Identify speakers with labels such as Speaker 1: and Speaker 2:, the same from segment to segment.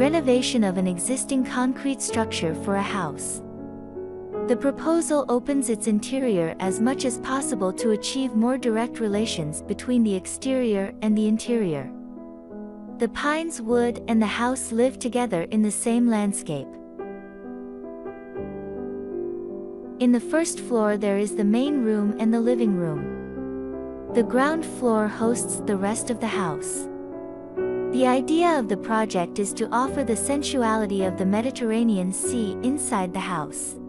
Speaker 1: renovation of an existing concrete structure for a house. The proposal opens its interior as much as possible to achieve more direct relations between the exterior and the interior. The pines, wood, and the house live together in the same landscape. In the first floor there is the main room and the living room. The ground floor hosts the rest of the house. The idea of the project is to offer the sensuality of the Mediterranean Sea inside the house.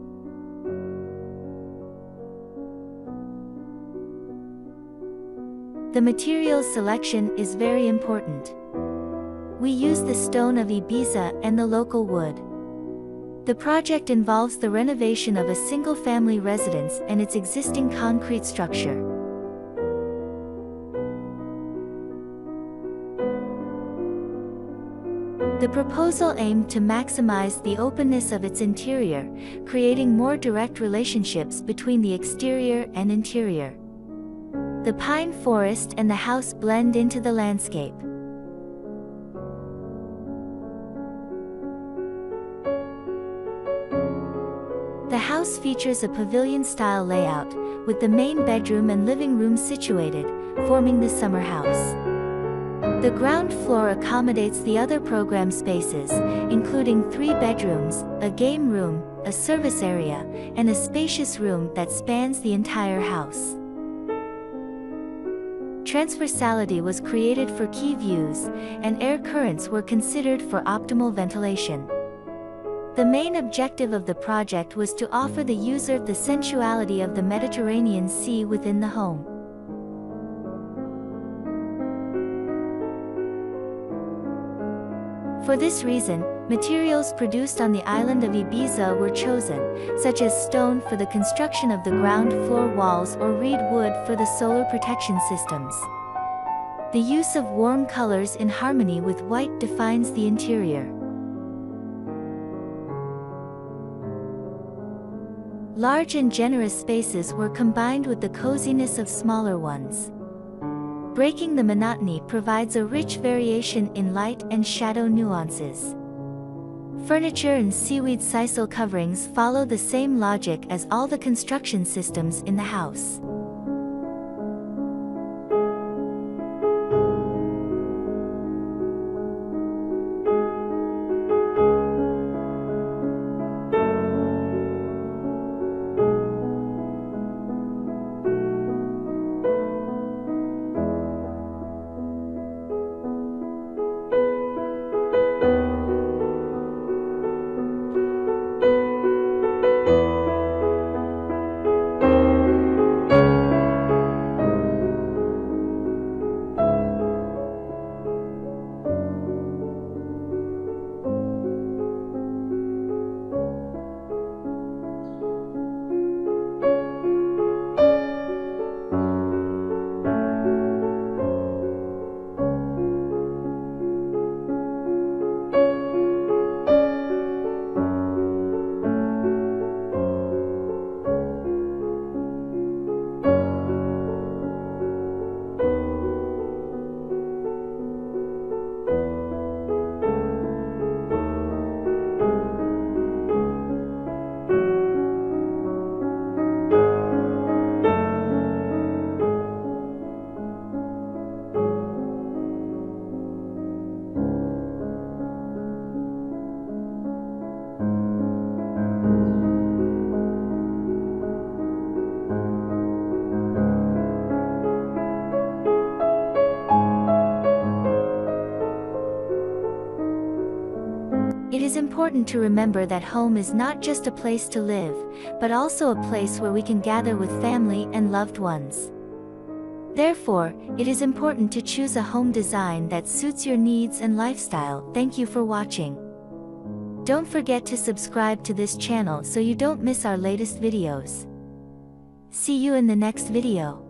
Speaker 1: The material selection is very important. We use the stone of Ibiza and the local wood. The project involves the renovation of a single-family residence and its existing concrete structure. The proposal aimed to maximize the openness of its interior, creating more direct relationships between the exterior and interior. The pine forest and the house blend into the landscape. The house features a pavilion-style layout, with the main bedroom and living room situated, forming the summer house. The ground floor accommodates the other program spaces, including 3 bedrooms, a game room, a service area, and a spacious room that spans the entire house. Transversality was created for key views, and air currents were considered for optimal ventilation. The main objective of the project was to offer the user the sensuality of the Mediterranean Sea within the home. For this reason, materials produced on the island of Ibiza were chosen, such as stone for the construction of the ground floor walls or reed wood for the solar protection systems. The use of warm colors in harmony with white defines the interior. Large and generous spaces were combined with the coziness of smaller ones. Breaking the monotony provides a rich variation in light and shadow nuances. Furniture and seaweed sisal coverings follow the same logic as all the construction systems in the house. It is important to remember that home is not just a place to live, but also a place where we can gather with family and loved ones. Therefore, it is important to choose a home design that suits your needs and lifestyle. Thank you for watching. Don't forget to subscribe to this channel so you don't miss our latest videos. See you in the next video.